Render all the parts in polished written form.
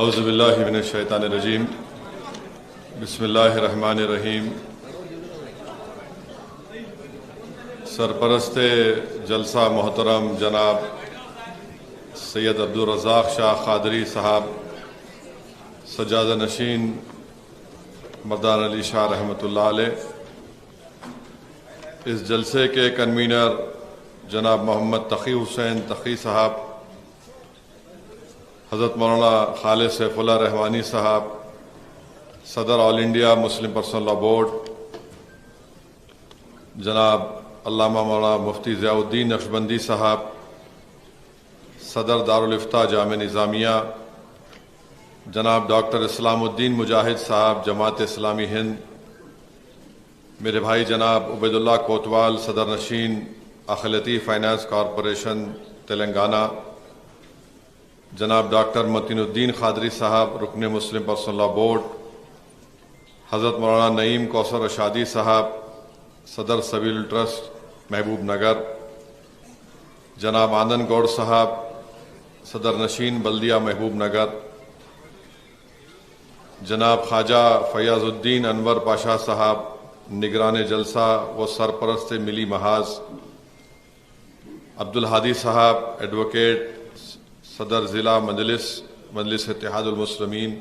اعوذ باللہ من الشیطان الرجیم بسم اللہ الرحمن الرحیم۔ سرپرست جلسہ محترم جناب سید عبدالرزاق شاہ قادری صاحب، سجادہ نشین مردان علی شاہ رحمۃ اللہ علیہ، اس جلسے کے کنوینر جناب محمد تقی حسین تقی صاحب، حضرت مولانا خالد سیف اللہ رحمانی صاحب، صدر All India Muslim Personal Law Board جناب علامہ مولانا مفتی ضیاء الدین نقشبندی صاحب، صدر دارالافتاء جامعہ نظامیہ جناب ڈاکٹر اسلام الدین مجاہد صاحب جماعت اسلامی ہند، میرے بھائی جناب عبید اللہ کوتوال صدر نشین اقلیتی فائنانس کارپوریشن تلنگانہ، جناب ڈاکٹر متین الدین قادری صاحب رکن مسلم پرسنل لاء بورڈ، حضرت مولانا نعیم کوثر رشادی صاحب صدر سبیل ٹرسٹ محبوب نگر، جناب آنند گوڑ صاحب صدر نشین بلدیہ محبوب نگر، جناب خواجہ فیاض الدین انور پاشا صاحب نگران جلسہ و سرپرست ملی محاذ، عبدالہادی صاحب ایڈوکیٹ صدر ضلع مجلس اتحاد المسلمین،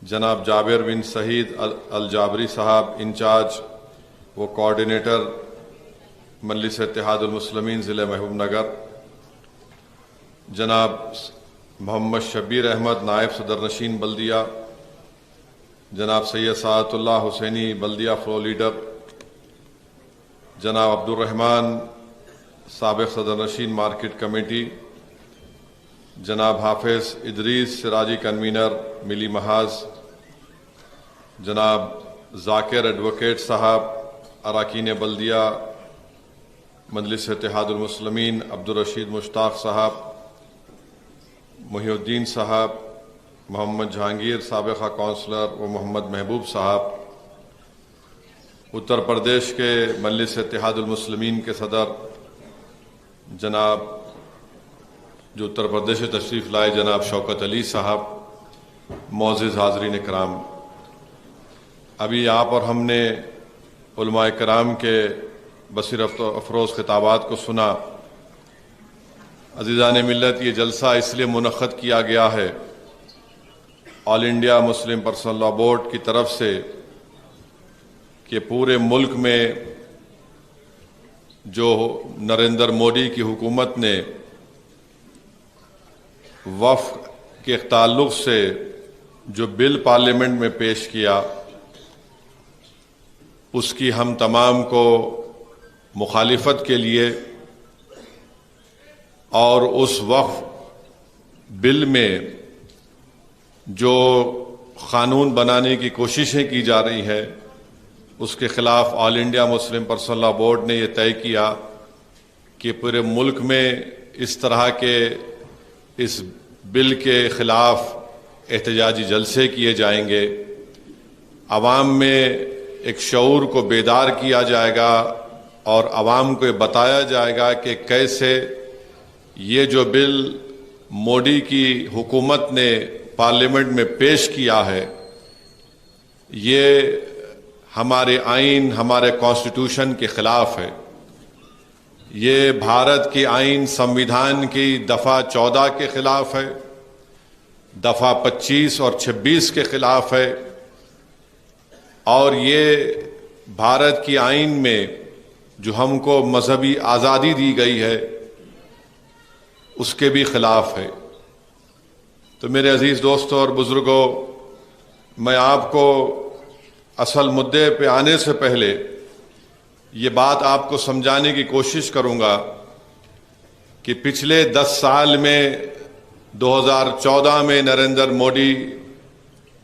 جناب جابر بن سعید الجابری صاحب انچارج و کوآرڈینیٹر مجلس اتحاد المسلمین ضلع محبوب نگر، جناب محمد شبیر احمد نائب صدر نشین بلدیہ، جناب سید سعادت اللہ حسینی بلدیہ فلور لیڈر، جناب عبدالرحمن سابق صدر نشین مارکیٹ کمیٹی، جناب حافظ ادریس سراجی کنوینر ملی محاذ، جناب ذاکر ایڈوکیٹ صاحب اراکین بلدیہ مجلس اتحاد المسلمین، عبدالرشید مشتاق صاحب، محی الدین صاحب، محمد جہانگیر سابقہ کونسلر و محمد محبوب صاحب، اتر پردیش کے مجلس اتحاد المسلمین کے صدر جناب جو اتر پردیش سے تشریف لائے جناب شوکت علی صاحب، معزز حاضرین کرام، ابھی آپ اور ہم نے علماء کرام کے بصیرت افروز خطابات کو سنا۔ عزیزان ملت، یہ جلسہ اس لیے منعقد کیا گیا ہے All India Muslim Personal Law Board کی طرف سے کہ پورے ملک میں جو نریندر مودی کی حکومت نے وفد کے تعلق سے جو بل پارلیمنٹ میں پیش کیا، اس کی ہم تمام کو مخالفت کے لیے اور اس وفد بل میں جو قانون بنانے کی کوششیں کی جا رہی ہیں اس کے خلاف All India Muslim Personal Law Board نے یہ طے کیا کہ پورے ملک میں اس طرح کے اس بل کے خلاف احتجاجی جلسے کیے جائیں گے، عوام میں ایک شعور کو بیدار کیا جائے گا اور عوام کو یہ بتایا جائے گا کہ کیسے یہ جو بل مودی کی حکومت نے پارلیمنٹ میں پیش کیا ہے یہ ہمارے آئین، ہمارے کانسٹیٹیوشن کے خلاف ہے، یہ بھارت کی آئین سمویدھان کی دفعہ 14 کے خلاف ہے، دفعہ 25 اور 26 کے خلاف ہے، اور یہ بھارت کی آئین میں جو ہم کو مذہبی آزادی دی گئی ہے اس کے بھی خلاف ہے۔ تو میرے عزیز دوستوں اور بزرگوں، میں آپ کو اصل مدعے پہ آنے سے پہلے یہ بات آپ کو سمجھانے کی کوشش کروں گا کہ پچھلے 10 سال میں 2014 میں نریندر مودی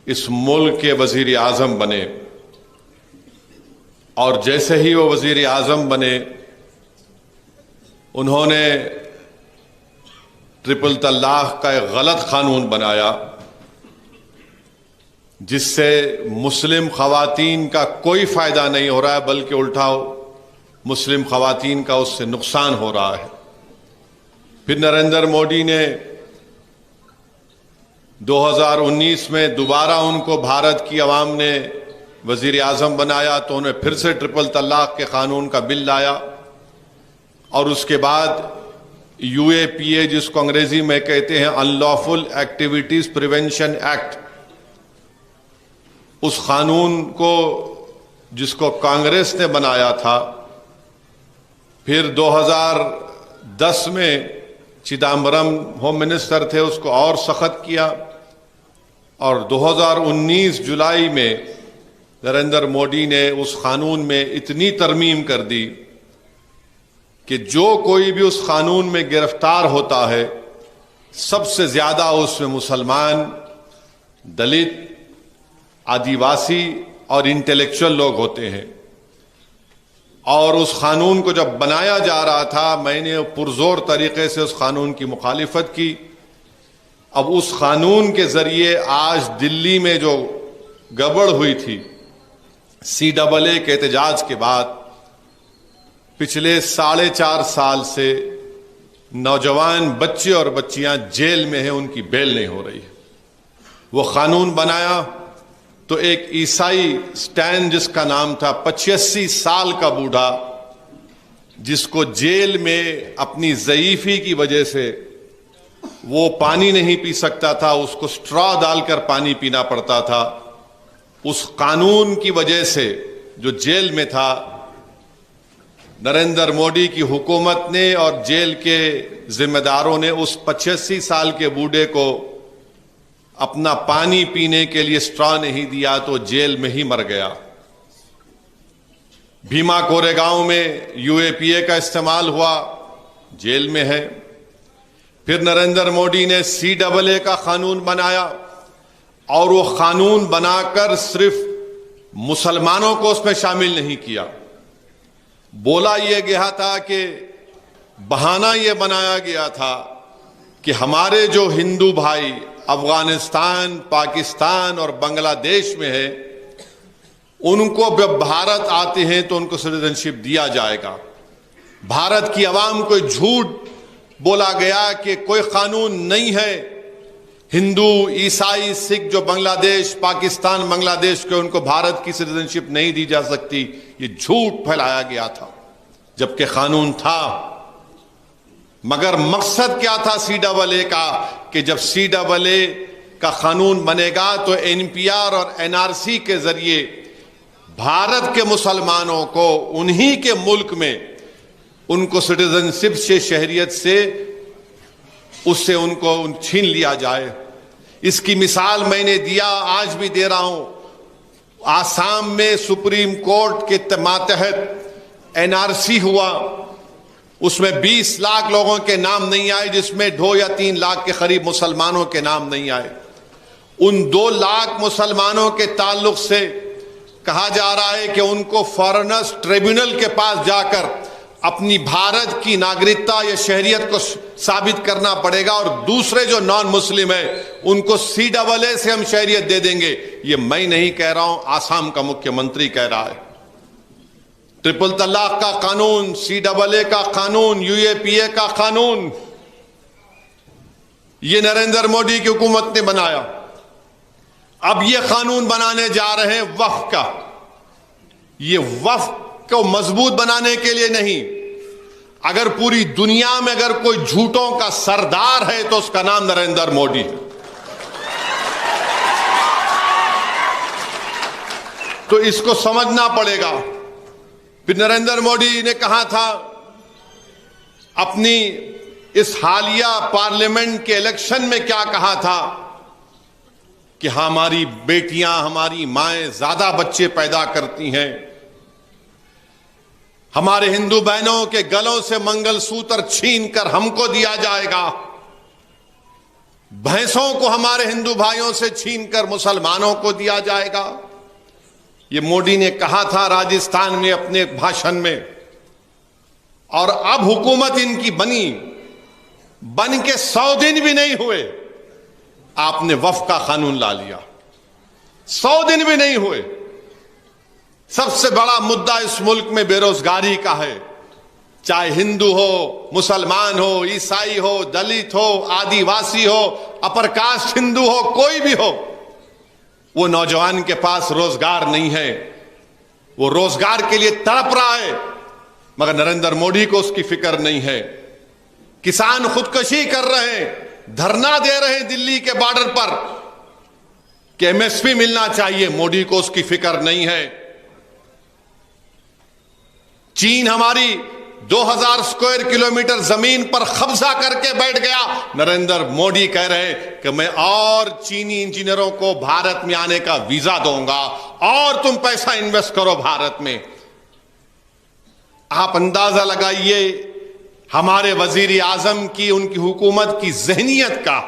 اس ملک کے وزیر اعظم بنے، اور جیسے ہی وہ وزیر اعظم بنے انہوں نے ٹرپل طلاق کا ایک غلط قانون بنایا جس سے مسلم خواتین کا کوئی فائدہ نہیں ہو رہا ہے بلکہ الٹا مسلم خواتین کا اس سے نقصان ہو رہا ہے۔ پھر نریندر مودی نے 2019 میں دوبارہ ان کو بھارت کی عوام نے وزیر اعظم بنایا تو انہیں پھر سے ٹرپل طلاق کے قانون کا بل لایا، اور اس کے بعد UAPA جس کو انگریزی میں کہتے ہیں ان لافل ایکٹیویٹیز پریونشن ایکٹ، اس قانون کو جس کو کانگریس نے بنایا تھا، پھر 2010 میں چدمبرم ہوم منسٹر تھے، اس کو اور سخت کیا، اور 2019 جولائی میں نریندر مودی نے اس قانون میں اتنی ترمیم کر دی کہ جو کوئی بھی اس قانون میں گرفتار ہوتا ہے سب سے زیادہ اس میں مسلمان، دلت، آدیواسی اور انٹلیکچوئل لوگ ہوتے ہیں۔ اور اس قانون کو جب بنایا جا رہا تھا میں نے پرزور طریقے سے اس قانون کی مخالفت کی۔ اب اس قانون کے ذریعے آج دلی میں جو گڑبڑ ہوئی تھی CAA کے احتجاج کے بعد، پچھلے 4.5 سال سے نوجوان بچے اور بچیاں جیل میں ہیں، ان کی بیل نہیں ہو رہی ہے۔ وہ قانون بنایا تو ایک عیسائی سٹین جس کا نام تھا، 85 سال کا بوڑھا، جس کو جیل میں اپنی ضعیفی کی وجہ سے وہ پانی نہیں پی سکتا تھا، اس کو سٹرا ڈال کر پانی پینا پڑتا تھا، اس قانون کی وجہ سے جو جیل میں تھا، نریندر مودی کی حکومت نے اور جیل کے ذمہ داروں نے اس 85 سال کے بوڑھے کو اپنا پانی پینے کے لیے سٹرا نہیں دیا تو جیل میں ہی مر گیا۔ بھیما کورے گاؤں میں UAPA کا استعمال ہوا، جیل میں ہے۔ پھر نریندر مودی نے CAA کا قانون بنایا، اور وہ قانون بنا کر صرف مسلمانوں کو اس میں شامل نہیں کیا، بولا یہ گیا تھا کہ بہانہ یہ بنایا گیا تھا کہ ہمارے جو ہندو بھائی افغانستان، پاکستان اور بنگلہ دیش میں ہے، ان کو جب بھارت آتے ہیں تو ان کو سٹیزن شپ دیا جائے گا۔ بھارت کی عوام کو جھوٹ بولا گیا کہ کوئی قانون نہیں ہے، ہندو، عیسائی، سکھ جو بنگلہ دیش، پاکستان، بنگلہ دیش کے، ان کو بھارت کی سٹیزن شپ نہیں دی جا سکتی، یہ جھوٹ پھیلایا گیا تھا، جبکہ قانون تھا۔ مگر مقصد کیا تھا CAA کا کہ جب CAA کا قانون بنے گا تو NPR اور NRC کے ذریعے بھارت کے مسلمانوں کو انہی کے ملک میں ان کو سٹیزن شپ سے، شہریت سے، اس سے ان کو چھین لیا جائے۔ اس کی مثال میں نے دیا، آج بھی دے رہا ہوں۔ آسام میں سپریم کورٹ کے ماتحت NRC ہوا، اس میں 20 لاکھ لوگوں کے نام نہیں آئے، جس میں 2 یا 3 لاکھ کے قریب مسلمانوں کے نام نہیں آئے۔ ان 2 لاکھ مسلمانوں کے تعلق سے کہا جا رہا ہے کہ ان کو فارنرز ٹریبیونل کے پاس جا کر اپنی بھارت کی ناگرکتا یا شہریت کو ثابت کرنا پڑے گا، اور دوسرے جو نان مسلم ہیں ان کو CAA سے ہم شہریت دے دیں گے۔ یہ میں نہیں کہہ رہا ہوں، آسام کا مکھیہ منتری کہہ رہا ہے۔ ٹرپل طلاق کا قانون، CAA کا قانون، UAPA کا قانون، یہ نریندر مودی کی حکومت نے بنایا۔ اب یہ قانون بنانے جا رہے ہیں وقف کا۔ یہ وقف کو مضبوط بنانے کے لیے نہیں، اگر پوری دنیا میں اگر کوئی جھوٹوں کا سردار ہے تو اس کا نام نریندر مودی ہے۔ تو اس کو سمجھنا پڑے گا۔ پھر نریندر مودی نے کہا تھا اپنی اس حالیہ پارلیمنٹ کے الیکشن میں، کیا کہا تھا کہ ہماری بیٹیاں، ہماری مائیں زیادہ بچے پیدا کرتی ہیں، ہمارے ہندو بہنوں کے گلوں سے منگل سوتر چھین کر ہم کو دیا جائے گا، بھینسوں کو ہمارے ہندو بھائیوں سے چھین کر مسلمانوں کو دیا جائے گا۔ یہ مودی نے کہا تھا راجستھان میں اپنے بھاشن میں، اور اب حکومت ان کی بن کے 100 دن بھی نہیں ہوئے، آپ نے وقف کا قانون لا لیا۔ 100 دن بھی نہیں ہوئے۔ سب سے بڑا مدعا اس ملک میں بے روزگاری کا ہے، چاہے ہندو ہو، مسلمان ہو، عیسائی ہو، دلت ہو، آدی واسی ہو، اپر کاسٹ ہندو ہو، کوئی بھی ہو، وہ نوجوان کے پاس روزگار نہیں ہے، وہ روزگار کے لیے تڑپ رہا ہے، مگر نریندر مودی کو اس کی فکر نہیں ہے۔ کسان خودکشی کر رہے ہیں، دھرنا دے رہے ہیں دلی کے بارڈر پر کہ ایم ایس پی ملنا چاہیے، مودی کو اس کی فکر نہیں ہے۔ چین ہماری 2000 اسکوائر کلومیٹر زمین پر قبضہ کر کے بیٹھ گیا، نریندر مودی کہہ رہے کہ میں اور چینی انجینئروں کو بھارت میں آنے کا ویزا دوں گا اور تم پیسہ انویسٹ کرو بھارت میں۔ آپ اندازہ لگائیے ہمارے وزیر اعظم کی، ان کی حکومت کی ذہنیت کا،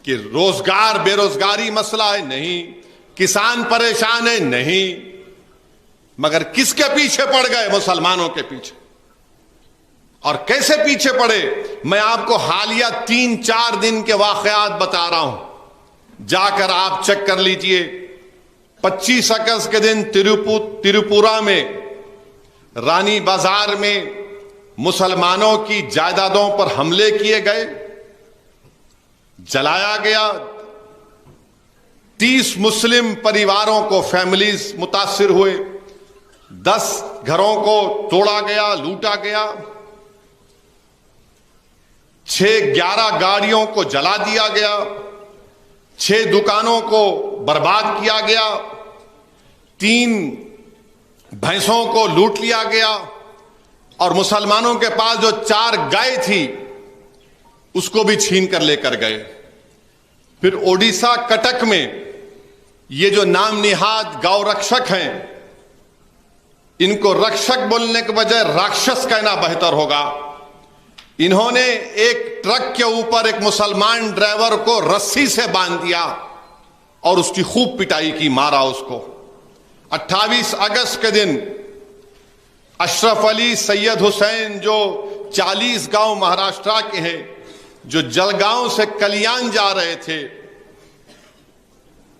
کہ روزگار بے روزگاری مسئلہ ہے نہیں، کسان پریشان ہے نہیں، مگر کس کے پیچھے پڑ گئے؟ مسلمانوں کے پیچھے۔ اور کیسے پیچھے پڑے؟ میں آپ کو حالیہ 3-4 دن کے واقعات بتا رہا ہوں، جا کر آپ چیک کر لیجئے۔ 25 اگست کے دن تریپورا میں رانی بازار میں مسلمانوں کی جائیدادوں پر حملے کیے گئے، جلایا گیا، 30 مسلم پریواروں کو، فیملیز متاثر ہوئے، 10 گھروں کو توڑا گیا، لوٹا گیا، 11 گاڑیوں کو جلا دیا گیا، 6 دکانوں کو برباد کیا گیا، 3 بھینسوں کو لوٹ لیا گیا، اور مسلمانوں کے پاس جو 4 گائے تھی اس کو بھی چھین کر لے کر گئے۔ پھر اوڈیشہ کٹک میں یہ جو نام نہاد گاؤ رکشک ہیں، ان کو رکشک بولنے کے بجائے راکشس کہنا بہتر ہوگا، انہوں نے ایک ٹرک کے اوپر ایک مسلمان ڈرائیور کو رسی سے باندھ دیا اور اس کی خوب پٹائی کی، مارا اس کو۔ 28 اگست کے دن اشرف علی سید حسین جو 40 گاؤں مہاراشٹرا کے ہیں، جو جلگاؤں سے کلیان جا رہے تھے،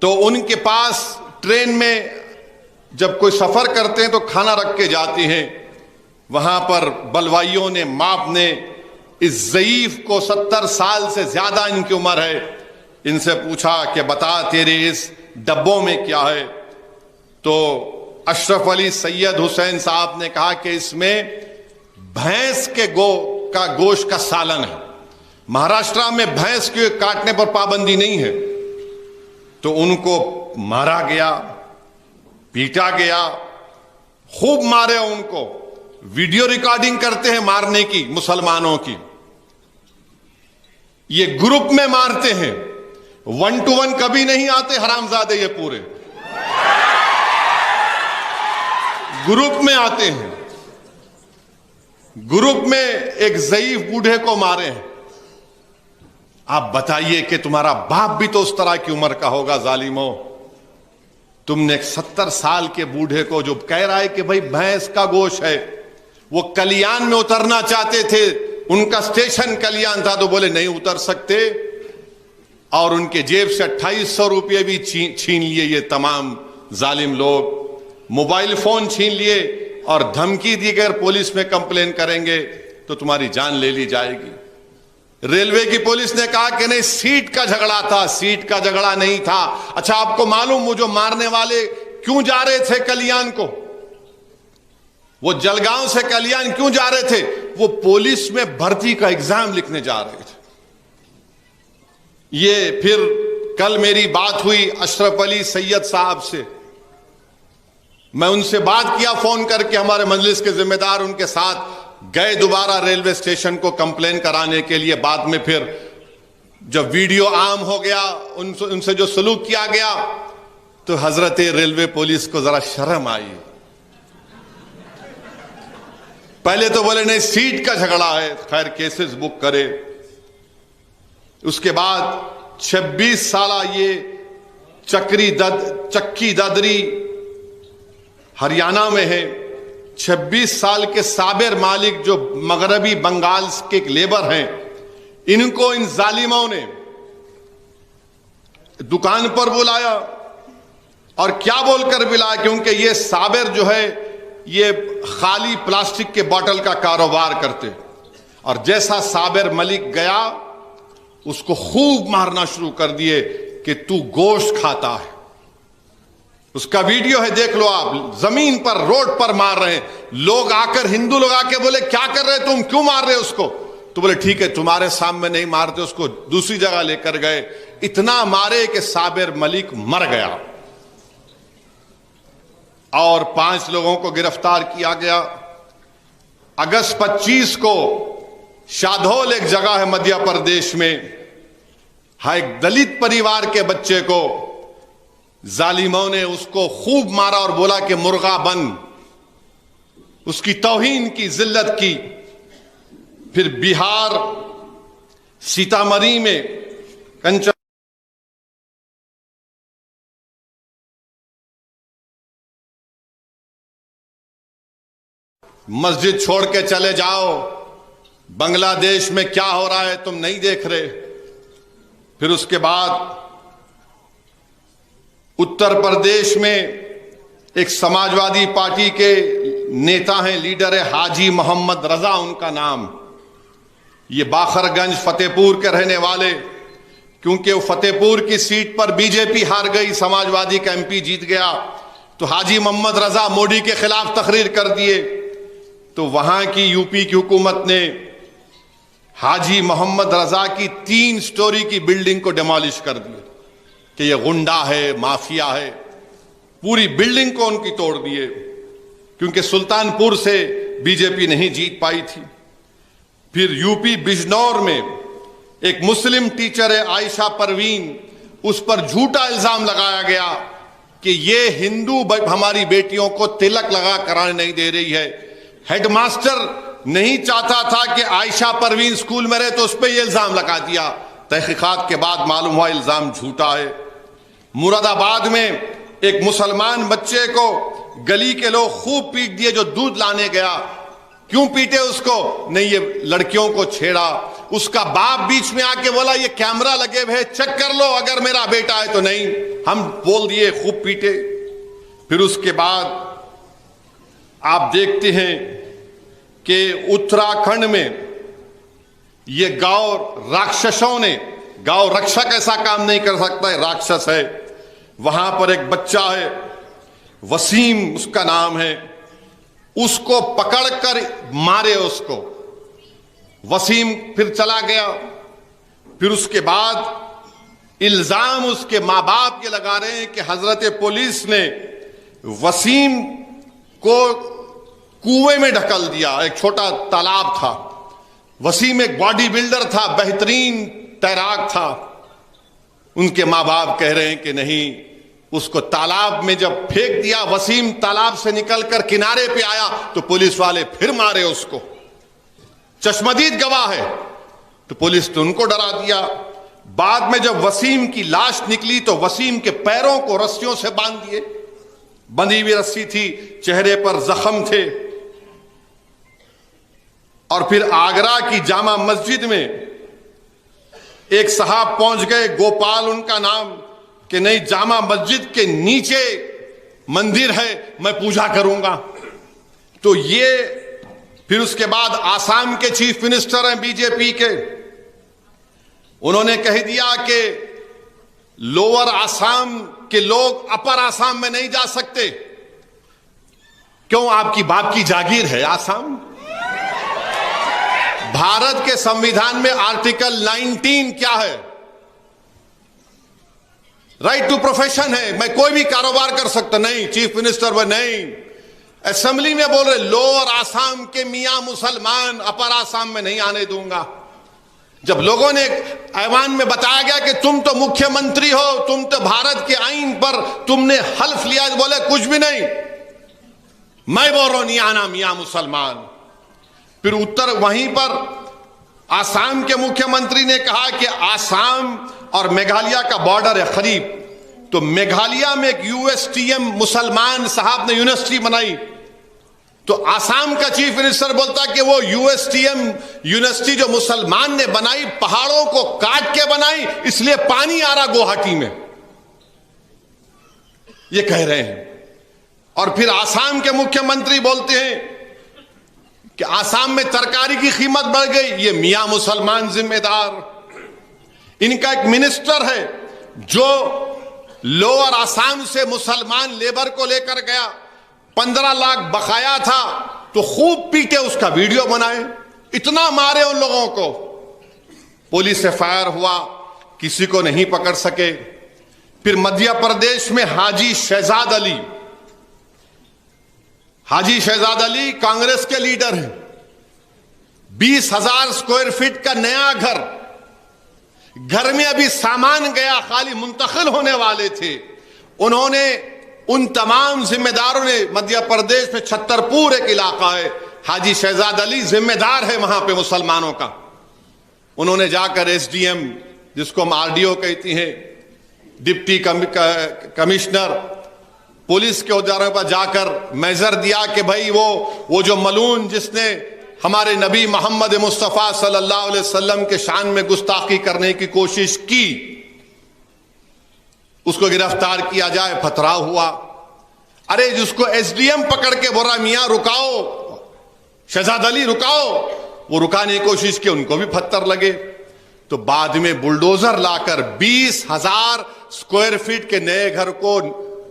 تو ان کے پاس ٹرین میں جب کوئی سفر کرتے ہیں تو کھانا رکھ کے جاتے ہیں، وہاں پر بلوائیوں نے، ماپ نے اس ضعیف کو، 70 سال سے زیادہ ان کی عمر ہے، ان سے پوچھا کہ بتا تیرے اس ڈبوں میں کیا ہے؟ تو اشرف علی سید حسین صاحب نے کہا کہ اس میں بھینس کے گوشت کا سالن ہے، مہاراشٹرا میں بھینس کے کاٹنے پر پابندی نہیں ہے۔ تو ان کو مارا گیا، پیٹا گیا، خوب مارے ان کو، ویڈیو ریکارڈنگ کرتے ہیں مارنے کی مسلمانوں کی، یہ گروپ میں مارتے ہیں، 1 to 1 کبھی نہیں آتے حرامزادے، یہ پورے گروپ میں آتے ہیں۔ گروپ میں ایک ضعیف بوڑھے کو مارے ہیں۔ آپ بتائیے کہ تمہارا باپ بھی تو اس طرح کی عمر کا ہوگا ظالموں، تم نے ایک 70 سال کے بوڑھے کو جو کہہ رہا ہے کہ بھائی بھینس کا گوشت ہے، وہ کلیان میں اترنا چاہتے تھے، ان کا اسٹیشن کلیان تھا، تو بولے نہیں اتر سکتے، اور ان کے جیب سے 2800 روپے بھی چھین لیے یہ تمام ظالم لوگ، موبائل فون چھین لیے، اور دھمکی دی کہ اگر پولیس میں کمپلین کریں گے تو تمہاری جان لے لی جائے گی۔ ریلوے کی پولیس نے کہا کہ نہیں، سیٹ کا جھگڑا تھا، سیٹ کا جھگڑا نہیں تھا۔ اچھا آپ کو معلوم وہ جو مارنے والے کیوں جا رہے تھے کلیان کو؟ وہ جلگاؤں سے کلیان کیوں جا رہے تھے؟ وہ پولیس میں بھرتی کا ایگزام لکھنے جا رہے تھے۔ یہ پھر کل میری بات ہوئی اشرف علی سید صاحب سے، میں ان سے بات کیا فون کر کے، ہمارے مجلس کے ذمہ دار ان کے ساتھ گئے دوبارہ ریلوے اسٹیشن کو کمپلین کرانے کے لیے۔ بعد میں پھر جب ویڈیو عام ہو گیا، ان سے جو سلوک کیا گیا، تو حضرت ریلوے پولیس کو ذرا شرم آئی۔ پہلے تو بولے نہیں سیٹ کا جھگڑا ہے، خیر کیسز بک کرے۔ اس کے بعد 26 سالہ یہ چکی ددری ہریانہ میں ہے، 26 سال کے صابر مالک جو مغربی بنگال کے ایک لیبر ہیں، ان کو ان ظالموں نے دکان پر بلایا، اور کیا بول کر بلایا؟ کیونکہ یہ صابر جو ہے یہ خالی پلاسٹک کے بوتل کا کاروبار کرتے، اور جیسا صابر ملک گیا اس کو خوب مارنا شروع کر دیے کہ تو گوشت کھاتا ہے۔ اس کا ویڈیو ہے، دیکھ لو آپ، زمین پر روڈ پر مار رہے ہیں لوگ، آ کر ہندو لوگ آ کے بولے کیا کر رہے تم، کیوں مار رہے اس کو؟ تو بولے ٹھیک ہے تمہارے سامنے نہیں مارتے، اس کو دوسری جگہ لے کر گئے، اتنا مارے کہ صابر ملک مر گیا، اور 5 لوگوں کو گرفتار کیا گیا۔ اگست 25 کو شادھول ایک جگہ ہے مدھیہ پردیش میں، ایک دلت پریوار کے بچے کو ظالموں نے اس کو خوب مارا اور بولا کہ مرغا بن، اس کی توہین کی، ذلت کی۔ پھر بہار سیتامڑھی میں کنچن مسجد چھوڑ کے چلے جاؤ، بنگلہ دیش میں کیا ہو رہا ہے تم نہیں دیکھ رہے۔ پھر اس کے بعد اتر پردیش میں ایک سماجوادی پارٹی کے نیتا ہیں، لیڈر ہے حاجی محمد رضا ان کا نام، یہ باخر گنج فتح پور کے رہنے والے، کیونکہ وہ فتح پور کی سیٹ پر بی جے پی ہار گئی، سماجوادی کا ایم پی جیت گیا، تو حاجی محمد رضا مودی کے خلاف تقریر کر دیے، تو وہاں کی یو پی کی حکومت نے حاجی محمد رضا کی 3 سٹوری کی بلڈنگ کو ڈیمالش کر دیا کہ یہ غنڈہ ہے، مافیا ہے، پوری بلڈنگ کو ان کی توڑ دیے، کیونکہ سلطان پور سے بی جے پی نہیں جیت پائی تھی۔ پھر یو پی بجنور میں ایک مسلم ٹیچر ہے عائشہ پروین، اس پر جھوٹا الزام لگایا گیا کہ یہ ہندو ہماری بیٹیوں کو تلک لگا کرانے نہیں دے رہی ہے۔ ہیڈ ماسٹر نہیں چاہتا تھا کہ عائشہ پروین اسکول میں رہے، تو اس پہ یہ الزام لگا دیا، تحقیقات کے بعد معلوم ہوا الزام جھوٹا ہے۔ مراد آباد میں ایک مسلمان بچے کو گلی کے لوگ خوب پیٹ دیے جو دودھ لانے گیا، کیوں پیٹے اس کو؟ نہیں، یہ لڑکیوں کو چھیڑا۔ اس کا باپ بیچ میں آ کے بولا یہ کیمرہ لگے ہوئے چیک کر لو اگر میرا بیٹا ہے تو، نہیں، ہم بول دیے، خوب پیٹے۔ پھر اس کے بعد آپ دیکھتے ہیں کہ اتراکھنڈ میں یہ گاؤں راکشسوں نے، گاؤں رکشک ایسا کام نہیں کر سکتا ہے، راکشس ہے، وہاں پر ایک بچہ ہے وسیم اس کا نام ہے، اس کو پکڑ کر مارے اس کو، وسیم پھر چلا گیا۔ پھر اس کے بعد الزام اس کے ماں باپ یہ لگا رہے ہیں کہ حضرت پولیس نے وسیم کو کنویں میں ڈھکل دیا، ایک چھوٹا تالاب تھا، وسیم ایک باڈی بلڈر تھا، بہترین تیراک تھا، ان کے ماں باپ کہہ رہے ہیں کہ نہیں، اس کو تالاب میں جب پھینک دیا، وسیم تالاب سے نکل کر کنارے پہ آیا تو پولیس والے پھر مارے اس کو، چشمدید گواہ ہے، تو پولیس نے ان کو ڈرا دیا۔ بعد میں جب وسیم کی لاش نکلی تو وسیم کے پیروں کو رسیوں سے باندھ دیے، بندھی ہوئی رسی تھی، چہرے پر زخم تھے۔ اور پھر آگرہ کی جامع مسجد میں ایک صاحب پہنچ گئے، گوپال ان کا نام، کہ نہیں، جامع مسجد کے نیچے مندر ہے، میں پوجا کروں گا۔ تو یہ پھر اس کے بعد آسام کے چیف منسٹر ہیں بی جے پی کے، انہوں نے کہہ دیا کہ لوور آسام کے لوگ اپر آسام میں نہیں جا سکتے۔ کیوں؟ آپ کی باپ کی جاگیر ہے آسام۔ بھارت کے سمویدھان میں آرٹیکل 19 کیا ہے؟ رائٹ ٹو پروفیشن ہے، میں کوئی بھی کاروبار کر سکتا، نہیں، چیف منسٹر وہ نہیں، اسمبلی میں بول رہے لوور آسام کے میاں مسلمان اپر آسام میں نہیں آنے دوں گا۔ جب لوگوں نے ایوان میں بتایا گیا کہ تم تو مکھیہ منتری ہو، تم تو بھارت کے آئین پر تم نے حلف لیا، بولے کچھ بھی نہیں، میں بول رہا ہوں نہیں آنا میاں مسلمان۔ پھر وہیں پر آسام کے مکھیہ منتری نے کہا کہ آسام اور میگھالیہ کا بارڈر ہے قریب، تو میگھالیہ میں ایک یو ایس ٹی ایم مسلمان صاحب نے یونیورسٹی بنائی، تو آسام کا چیف منسٹر بولتا کہ وہ U S T M university جو مسلمان نے بنائی پہاڑوں کو کاٹ کے بنائی، اس لیے پانی آ رہا گوہاٹی میں، یہ کہہ رہے ہیں۔ اور پھر آسام کے مکھیہ منتری بولتے ہیں کہ آسام میں ترکاری کی قیمت بڑھ گئی، یہ میاں مسلمان ذمہ دار. ان کا ایک منسٹر ہے جو لوور آسام سے مسلمان لیبر کو لے کر گیا، 15 لاکھ بقایا تھا تو خوب پیٹے، اس کا ویڈیو بنائے، اتنا مارے ان لوگوں کو. پولیس سے فائر ہوا، کسی کو نہیں پکڑ سکے. پھر مدھیہ پردیش میں حاجی شہزاد علی، حاجی شہزاد علی کانگریس کے لیڈر ہیں، 20,000 اسکوائر فٹ کا نیا گھر میں ابھی سامان گیا، خالی منتقل ہونے والے تھے. انہوں نے ان تمام ذمہ داروں نے، مدھیہ پردیش میں چھترپور ایک علاقہ ہے، حاجی شہزاد علی ذمہ دار ہے وہاں پہ مسلمانوں کا. انہوں نے جا کر ایس ڈی ایم، جس کو ہم RDO کہتی ہیں، ڈپٹی کمشنر، پولیس کے اداروں پر جا کر میجر دیا کہ بھائی وہ جو ملعون جس نے ہمارے نبی محمد مصطفیٰ صلی اللہ علیہ وسلم کے شان میں گستاخی کرنے کی کوشش کی، اس کو گرفتار کیا جائے. پتھراؤ ہوا. ارے جس کو ایس ڈی ایم پکڑ کے بولا میاں رکاؤ، شہزاد علی رکاؤ، وہ رکانے کی کوشش کی، ان کو بھی پتھر لگے. تو بعد میں بلڈوزر لا کر 20,000 اسکوائر فٹ کے نئے گھر کو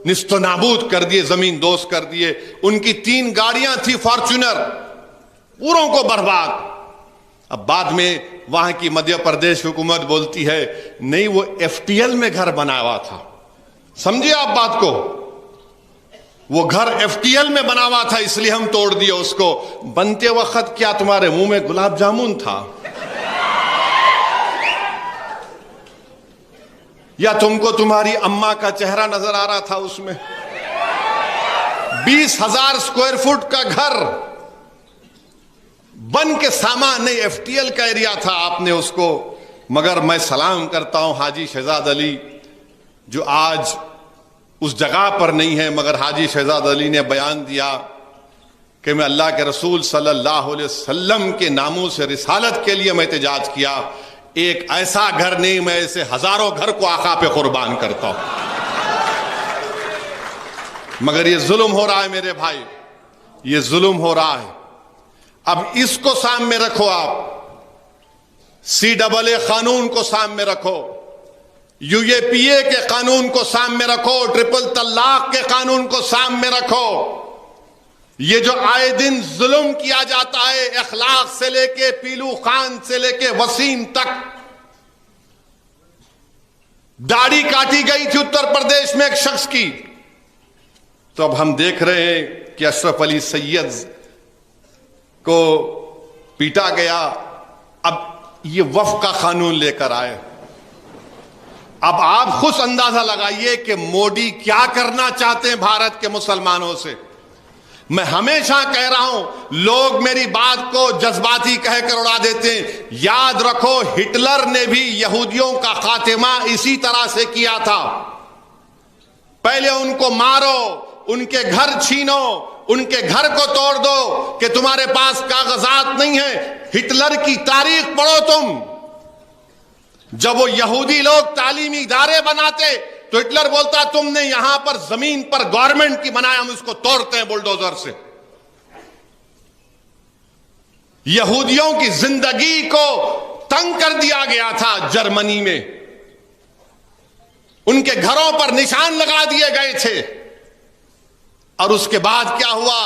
نست و نابود کر دیے، زمین دوز کر دیے. ان کی 3 گاڑیاں تھی فارچونر، پوروں کو برباد. اب بعد میں وہاں کی مدھیہ پردیش حکومت بولتی ہے نہیں، وہ FTL میں گھر بنا ہوا تھا. سمجھے آپ بات کو؟ وہ گھر FTL میں بنا ہوا تھا، اس لیے ہم توڑ دیے اس کو. بنتے وقت کیا تمہارے منہ میں گلاب جامن تھا؟ یا تم کو تمہاری اماں کا چہرہ نظر آ رہا تھا اس میں؟ 20,000 اسکوائر فٹ کا گھر بن کے سامان نہیں، FTL کا ایریا تھا، آپ نے اس کو. مگر میں سلام کرتا ہوں حاجی شہزاد علی جو آج اس جگہ پر نہیں ہے، مگر حاجی شہزاد علی نے بیان دیا کہ میں اللہ کے رسول صلی اللہ علیہ وسلم کے ناموں سے رسالت کے لیے میں احتجاج کیا. ایک ایسا گھر نہیں، میں ایسے ہزاروں گھر کو آقا پہ قربان کرتا ہوں. مگر یہ ظلم ہو رہا ہے میرے بھائی، یہ ظلم ہو رہا ہے. اب اس کو سامنے رکھو، آپ CAA قانون کو سامنے رکھو، UAPA کے قانون کو سامنے رکھو، ٹرپل طلاق کے قانون کو سامنے رکھو. یہ جو آئے دن ظلم کیا جاتا ہے، اخلاق سے لے کے پیلو خان سے لے کے وسیم تک. داڑھی کاٹی گئی تھی اتر پردیش میں ایک شخص کی، تو اب ہم دیکھ رہے ہیں کہ اشرف علی سید کو پیٹا گیا. اب یہ وفق کا قانون لے کر آئے. اب آپ خود اندازہ لگائیے کہ مودی کیا کرنا چاہتے ہیں بھارت کے مسلمانوں سے. میں ہمیشہ کہہ رہا ہوں، لوگ میری بات کو جذباتی کہہ کر اڑا دیتے ہیں. یاد رکھو ہٹلر نے بھی یہودیوں کا خاتمہ اسی طرح سے کیا تھا. پہلے ان کو مارو، ان کے گھر چھینو، ان کے گھر کو توڑ دو کہ تمہارے پاس کاغذات نہیں ہیں. ہٹلر کی تاریخ پڑھو تم. جب وہ یہودی لوگ تعلیمی ادارے بناتے تو ہٹلر بولتا تم نے یہاں پر زمین پر گورنمنٹ کی بنایا، ہم اس کو توڑتے ہیں بلڈوزر سے. یہودیوں کی زندگی کو تنگ کر دیا گیا تھا جرمنی میں، ان کے گھروں پر نشان لگا دیے گئے تھے. اور اس کے بعد کیا ہوا؟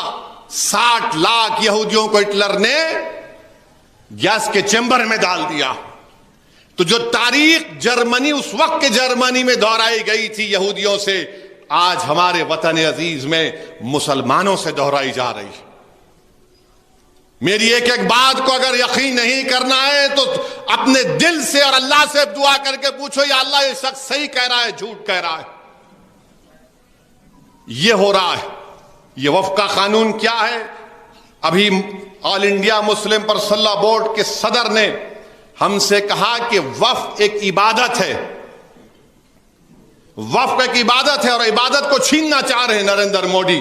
60 لاکھ یہودیوں کو ہٹلر نے گیس کے چیمبر میں ڈال دیا. تو جو تاریخ جرمنی اس وقت کے جرمنی میں دہرائی گئی تھی یہودیوں سے، آج ہمارے وطن عزیز میں مسلمانوں سے دہرائی جا رہی. میری ایک ایک بات کو اگر یقین نہیں کرنا ہے تو اپنے دل سے اور اللہ سے دعا کر کے پوچھو، یا اللہ یہ شخص صحیح کہہ رہا ہے جھوٹ کہہ رہا ہے. یہ ہو رہا ہے. یہ وفق کا قانون کیا ہے؟ ابھی All India Muslim Personal Law Board کے صدر نے ہم سے کہا کہ وقف ایک عبادت ہے، وقف ایک عبادت ہے، اور عبادت کو چھیننا چاہ رہے ہیں نریندر مودی.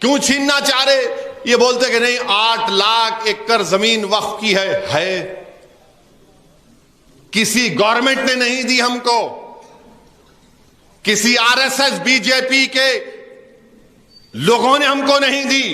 کیوں چھیننا چاہ رہے؟ یہ بولتے کہ نہیں 8 لاکھ ایکڑ زمین وقف کی ہے. کسی گورنمنٹ نے نہیں دی ہم کو، کسی RSS BJP کے لوگوں نے ہم کو نہیں دی.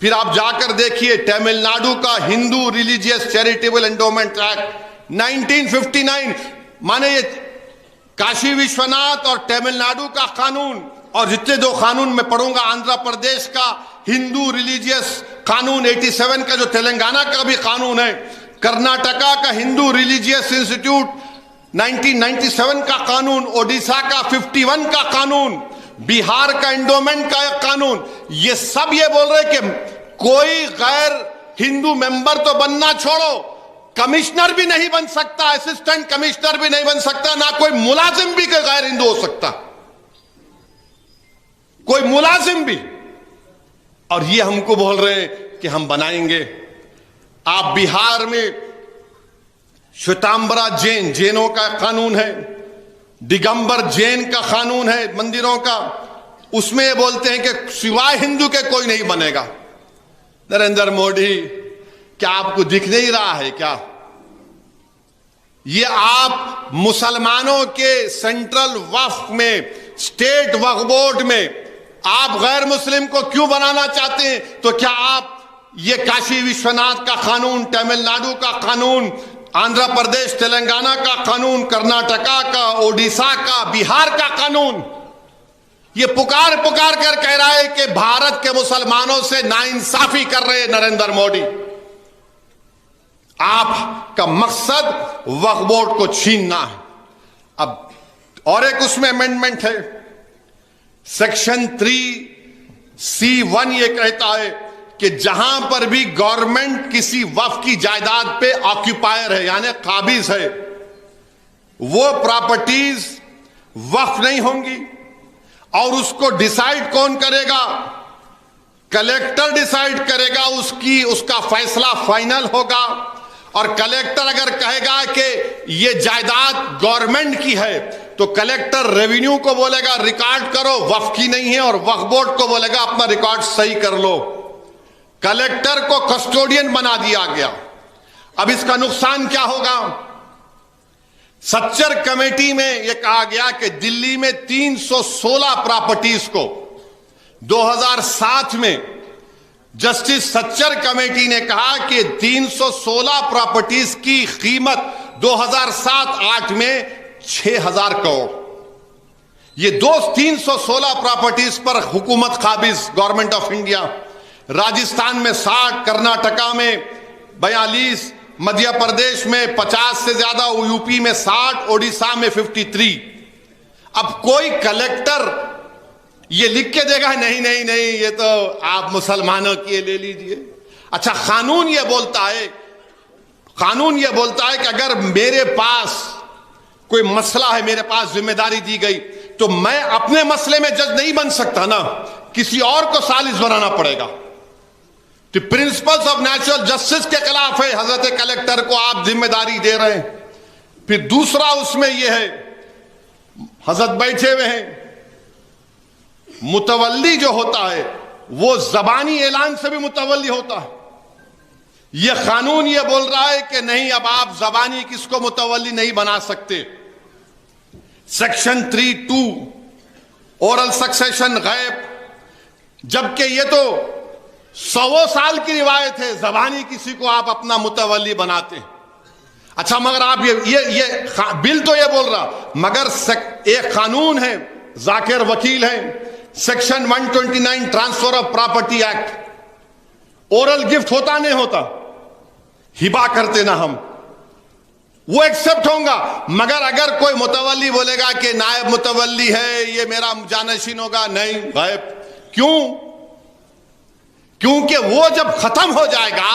پھر آپ جا کر دیکھیے تمل ناڈو کا ہندو ریلیجیس چیریٹیبل انڈومنٹ ایکٹ 1959، مانے یہ کاشی وشوناتھ اور تمل ناڈو کا قانون، اور جتنے دو قانون میں پڑھوں گا، آندھرا پردیش کا ہندو ریلیجیس قانون 87 کا جو تلنگانہ کا بھی قانون ہے، کرناٹکا کا ہندو ریلیجیس انسٹیٹیوٹ 1997 کا قانون، اوڈیشہ کا 51 کا قانون، بہار کا انڈومنٹ کا ایک قانون، یہ سب یہ بول رہے کہ کوئی غیر ہندو ممبر تو بننا چھوڑو، کمشنر بھی نہیں بن سکتا، اسسٹنٹ کمشنر بھی نہیں بن سکتا، نہ کوئی ملازم بھی غیر ہندو ہو سکتا، کوئی ملازم بھی۔ اور یہ ہم کو بول رہے ہیں کہ ہم بنائیں گے۔ آپ بہار میں شویتامبرا جین، جینوں کا قانون ہے، دگمبر جین کا قانون ہے مندروں کا، اس میں یہ بولتے ہیں کہ سوائے ہندو کے کوئی نہیں بنے گا۔ نریندر مودی، کیا آپ کو دکھ نہیں رہا ہے کیا؟ یہ آپ مسلمانوں کے سینٹرل وقف میں، اسٹیٹ وقف بورڈ میں آپ غیر مسلم کو کیوں بنانا چاہتے ہیں؟ تو کیا آپ یہ کاشی وشوناتھ کا قانون، تمل ناڈو کا قانون، آندھرا پردیش تلنگانہ کا قانون، کرناٹکا کا، اوڈیشہ کا، بہار کا قانون، یہ پکار کر کہہ رہا ہے کہ بھارت کے مسلمانوں سے ناانصافی کر رہے نریندر مودی؟ آپ کا مقصد وقف بورڈ کو چھیننا ہے۔ اب اور ایک اس میں امینڈمنٹ ہے، سیکشن 3C1، یہ کہتا ہے کہ جہاں پر بھی گورنمنٹ کسی وقف کی جائیداد پہ آکیوپائر ہے، یعنی قابض ہے، وہ پراپرٹیز وقف نہیں ہوں گی۔ اور اس کو ڈیسائیڈ کون کرے گا؟ کلیکٹر ڈیسائیڈ کرے گا، اس کا فیصلہ فائنل ہوگا۔ اور کلیکٹر اگر کہے گا کہ یہ جائیداد گورنمنٹ کی ہے تو کلیکٹر ریونیو کو بولے گا ریکارڈ کرو، وقف کی نہیں ہے، اور وقف بورڈ کو بولے گا اپنا ریکارڈ صحیح کر لو۔ کلیکٹر کو کسٹوڈین بنا دیا گیا۔ اب اس کا نقصان کیا ہوگا؟ سچر کمیٹی میں یہ کہا گیا کہ دلی میں 316 پراپرٹیز کو 2007 میں جسٹس سچر کمیٹی نے کہا کہ 316 پراپرٹیز کی قیمت 2007-8 میں 6,000 کروڑ۔ یہ 316 پراپرٹیز پر حکومت قابض، گورنمنٹ آف انڈیا۔ راجستھان میں 60، کرناٹکا میں 42، مدھیہ پردیش میں 50 سے زیادہ، یو پی میں 60، اوڈیشہ میں 53۔ اب کوئی کلیکٹر یہ لکھ کے دے گا نہیں یہ تو آپ مسلمانوں کی لے لیجئے۔ اچھا، قانون یہ بولتا ہے کہ اگر میرے پاس کوئی مسئلہ ہے، میرے پاس ذمہ داری دی گئی، تو میں اپنے مسئلے میں جج نہیں بن سکتا نا، کسی اور کو سالس بنانا پڑے گا۔ تو پرنسپلز آف نیچرل جسٹس کے خلاف ہے، حضرت کلیکٹر کو آپ ذمہ داری دے رہے ہیں۔ پھر دوسرا اس میں یہ ہے، حضرت بیٹھے ہوئے ہیں، متولی جو ہوتا ہے وہ زبانی اعلان سے بھی متولی ہوتا ہے۔ یہ قانون یہ بول رہا ہے کہ نہیں، اب آپ زبانی کس کو متولی نہیں بنا سکتے۔ سیکشن 3(2) اورل سکسیشن غیب، جبکہ یہ تو 100 سال کی روایت ہے، زبانی کسی کو آپ اپنا متولی بناتے ہیں۔ اچھا، مگر آپ یہ بل تو یہ بول رہا، مگر ایک قانون ہے، ذاکر وکیل ہے، section 129 transfer of property act, oral gift ہوتا نہیں ہوتا، ہبا کرتے نا ہم، وہ ایکسپٹ ہوں گا۔ مگر اگر کوئی متولی بولے گا کہ نائب متولی ہے، یہ میرا جانشین ہوگا، نہیں، غائب۔ کیوں؟ کیونکہ وہ جب ختم ہو جائے گا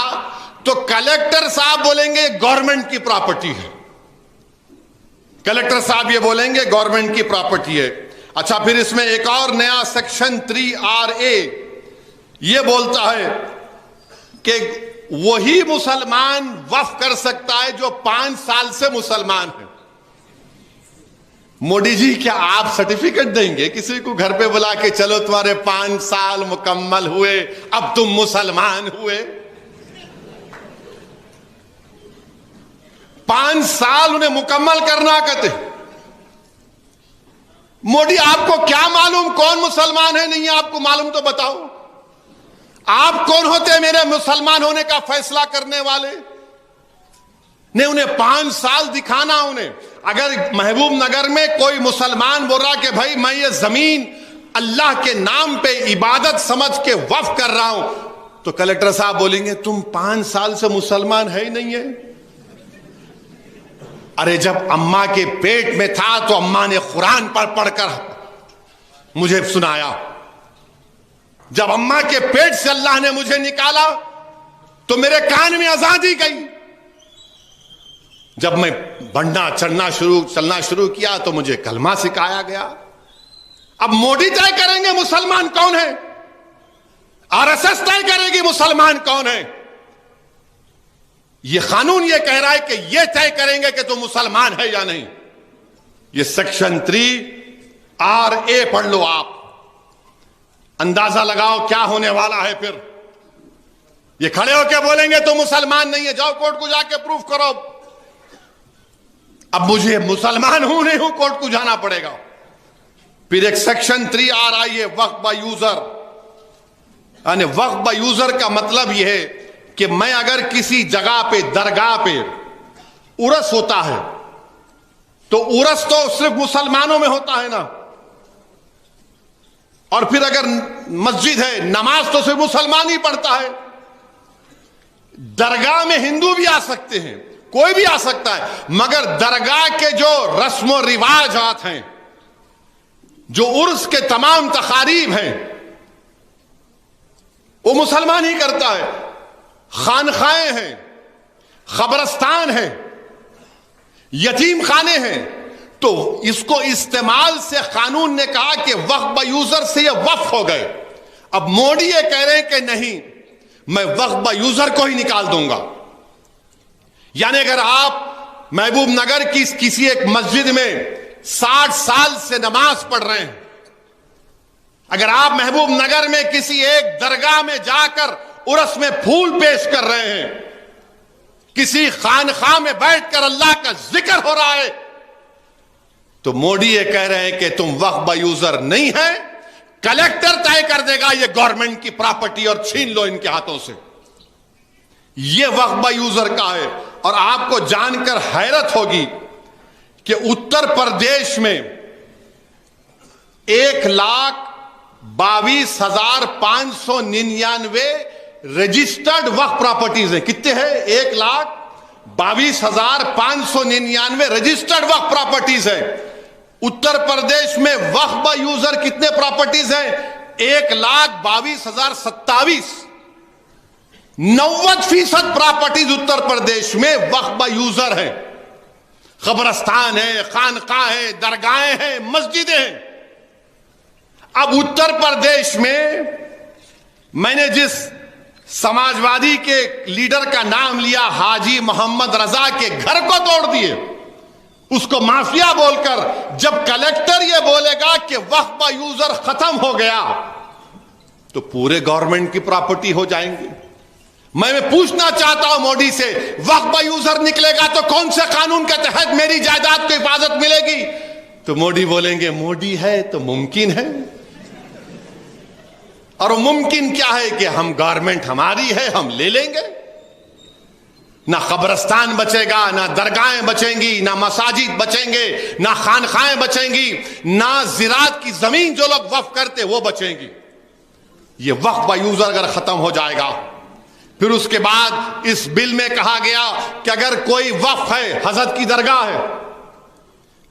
تو کلیکٹر صاحب بولیں گے گورنمنٹ کی پراپرٹی ہے، کلیکٹر صاحب یہ بولیں گے گورنمنٹ کی پراپرٹی ہے۔ اچھا، پھر اس میں ایک اور نیا سیکشن 3RA یہ بولتا ہے کہ وہی مسلمان وقف کر سکتا ہے جو 5 سال سے مسلمان ہے۔ مودی جی، کیا آپ سرٹیفکیٹ دیں گے کسی کو گھر پہ بلا کے، چلو تمہارے 5 سال مکمل ہوئے، اب تم مسلمان ہوئے؟ 5 سال انہیں مکمل کرنا کہتے۔ مودی، آپ کو کیا معلوم کون مسلمان ہے نہیں ہے؟ آپ کو معلوم تو بتاؤ۔ آپ کون ہوتے ہیں میرے مسلمان ہونے کا فیصلہ کرنے والے؟ نہیں، انہیں 5 سال دکھانا انہیں. اگر محبوب نگر میں کوئی مسلمان بول رہا کہ بھائی میں یہ زمین اللہ کے نام پہ عبادت سمجھ کے وقف کر رہا ہوں، تو کلکٹر صاحب بولیں گے تم 5 سال سے مسلمان ہے ہی نہیں ہے. ارے جب اماں کے پیٹ میں تھا تو اماں نے قرآن پڑھ کر مجھے سنایا. جب اماں کے پیٹ سے اللہ نے مجھے نکالا تو میرے کان میں اذان دی گئی. جب میں بڑھنا چلنا شروع کیا تو مجھے کلمہ سکھایا گیا. اب موڈی طے کریں گے مسلمان کون ہے، RSS طے کرے گی مسلمان کون ہے. یہ قانون یہ کہہ رہا ہے کہ یہ طے کریں گے کہ تم مسلمان ہے یا نہیں. یہ سیکشن 3RA پڑھ لو، آپ اندازہ لگاؤ کیا ہونے والا ہے. پھر یہ کھڑے ہو کے بولیں گے تم مسلمان نہیں ہے، جاؤ کورٹ کو جا کے پروف کرو. اب مجھے مسلمان ہوں نہیں ہوں کورٹ کو جانا پڑے گا. پھر ایک سیکشن 3R آئی ہے، وقف با یوزر. یعنی وقف با یوزر کا مطلب یہ ہے کہ میں اگر کسی جگہ پہ درگاہ پہ عرس ہوتا ہے تو عرس تو صرف مسلمانوں میں ہوتا ہے نا، اور پھر اگر مسجد ہے نماز تو صرف مسلمان ہی پڑھتا ہے. درگاہ میں ہندو بھی آ سکتے ہیں، کوئی بھی آ سکتا ہے، مگر درگاہ کے جو رسم و رواجات ہیں، جو عرس کے تمام تقاریب ہیں، وہ مسلمان ہی کرتا ہے. خانخائیں ہیں، قبرستان ہیں، یتیم خانے ہیں، تو اس کو استعمال سے قانون نے کہا کہ وقف با یوزر سے یہ وقف ہو گئے. اب موڈی یہ کہہ رہے ہیں کہ نہیں، میں وقف با یوزر کو ہی نکال دوں گا. یعنی اگر آپ محبوب نگر کی کسی ایک مسجد میں 60 سال سے نماز پڑھ رہے ہیں، اگر آپ محبوب نگر میں کسی ایک درگاہ میں جا کر عرس میں پھول پیش کر رہے ہیں، کسی خانخواہ میں بیٹھ کر اللہ کا ذکر ہو رہا ہے، تو موڈی یہ کہہ رہے ہیں کہ تم وقف با یوزر نہیں ہے. کلیکٹر طے کر دے گا یہ گورنمنٹ کی پراپرٹی اور چھین لو ان کے ہاتھوں سے. یہ وقف با یوزر کا ہے. اور آپ کو جان کر حیرت ہوگی کہ اتر پردیش میں 1,22,599 رجسٹرڈ وقف پراپرٹیز ہیں. کتنے ہیں؟ 1,22,599 رجسٹرڈ وقف پراپرٹیز ہیں. اتر پردیش میں وقف با یوزر کتنے پراپرٹیز ہیں؟ 1,22,027. 90% پراپرٹیز اتر پردیش میں وقف با یوزر ہیں. قبرستان ہیں، خانقاہ ہیں، درگاہیں ہیں، مسجدیں ہیں. اب اتر پردیش میں نے جس سماجوادی کے لیڈر کا نام لیا، حاجی محمد رضا کے گھر کو توڑ دیے، اس کو مافیا بول کر. جب کلیکٹر یہ بولے گا کہ وقف با یوزر ختم ہو گیا تو پورے گورنمنٹ کی پراپرٹی ہو جائیں گے. میں پوچھنا چاہتا ہوں موڈی سے، وقف با یوزر نکلے گا تو کون سے قانون کے تحت میری جائیداد کو حفاظت ملے گی؟ تو موڈی بولیں گے موڈی ہے تو ممکن ہے. اور ممکن کیا ہے کہ ہم گورنمنٹ ہماری ہے، ہم لے لیں گے. نہ قبرستان بچے گا، نہ درگاہیں بچیں گی، نہ مساجد بچیں گے، نہ خانخائیں بچیں گی، نہ زراعت کی زمین جو لوگ وقف کرتے وہ بچیں گی. یہ وقف با یوزر اگر ختم ہو جائے گا، پھر اس کے بعد اس بل میں کہا گیا کہ اگر کوئی وقف ہے، حضرت کی درگاہ ہے،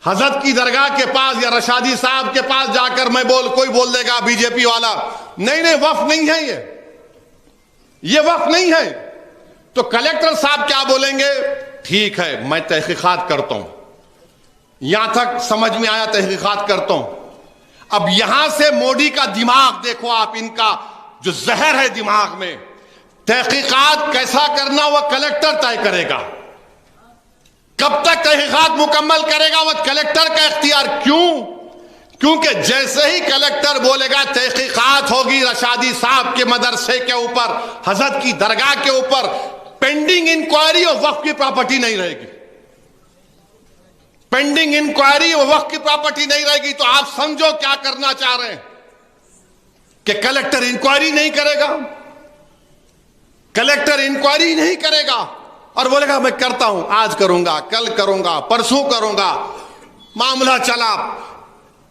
حضرت کی درگاہ کے پاس یا رشادی صاحب کے پاس جا کر کوئی بول دے گا بی جے پی والا، نہیں وقف نہیں ہے، یہ وقف نہیں ہے، تو کلیکٹر صاحب کیا بولیں گے؟ ٹھیک ہے میں تحقیقات کرتا ہوں. یہاں تک سمجھ میں آیا، تحقیقات کرتا ہوں. اب یہاں سے موڈی کا دماغ دیکھو آپ، ان کا جو زہر ہے دماغ میں. تحقیقات کیسا کرنا وہ کلیکٹر طے کرے گا. کب تک تحقیقات مکمل کرے گا وہ کلیکٹر کا اختیار. کیونکہ جیسے ہی کلیکٹر بولے گا تحقیقات ہوگی رشادی صاحب کے مدرسے کے اوپر، حضرت کی درگاہ کے اوپر، پینڈنگ انکوائری اور وقف کی پراپرٹی نہیں رہے گی. پینڈنگ انکوائری اور وقف کی پراپرٹی نہیں رہے گی. تو آپ سمجھو کیا کرنا چاہ رہے ہیں کہ کلیکٹر انکوائری نہیں کرے گا، کلیکٹر انکوائری نہیں کرے گا اور بولے گا میں کرتا ہوں، آج کروں گا، کل کروں گا، پرسوں کروں گا. معاملہ چلا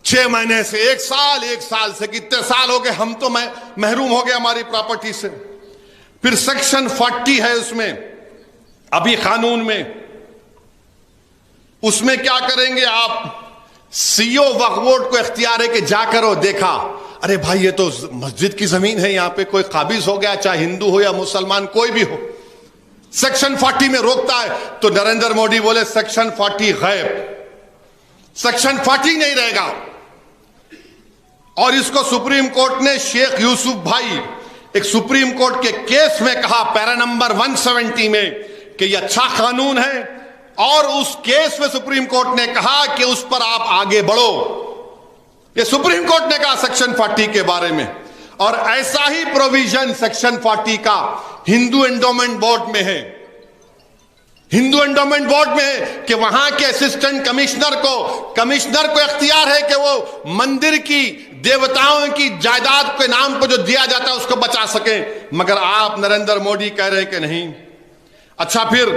6 مہینے سے 1 سال، 1 سال سے کتنے سال ہو گئے، ہم تو محروم ہو گئے ہماری پراپرٹی سے. پھر سیکشن 40 ہے اس میں ابھی قانون میں، اس میں کیا کریں گے آپ؟ سی او وقف بورڈ کو اختیار ہے کہ جا کر وہ دیکھا، ارے بھائی یہ تو مسجد کی زمین ہے، یہاں پہ کوئی قابض ہو گیا، چاہے ہندو ہو یا مسلمان کوئی بھی ہو. سیکشن 40 میں روکتا ہے. تو نریندر مودی بولے سیکشن 40 غائب، سیکشن 40 نہیں رہے گا. اور اس کو سپریم کورٹ نے شیخ یوسف بھائی ایک سپریم کورٹ کے کیس میں کہا پیرا نمبر 170 میں کہ یہ اچھا قانون ہے، اور اس کیس میں سپریم کورٹ نے کہا کہ اس پر آپ آگے بڑھو. یہ سپریم کورٹ نے کہا سیکشن 40 کے بارے میں. اور ایسا ہی پروویژن سیکشن 40 کا ہندو انڈومنٹ بورڈ میں ہے. ہندو انڈومنٹ بورڈ میں ہے کہ وہاں کے اسسٹنٹ کمشنر کو اختیار ہے کہ وہ مندر کی دیوتاؤں کی جائیداد کے نام پر جو دیا جاتا ہے اس کو بچا سکیں. مگر آپ نریندر مودی کہہ رہے ہیں کہ نہیں. اچھا پھر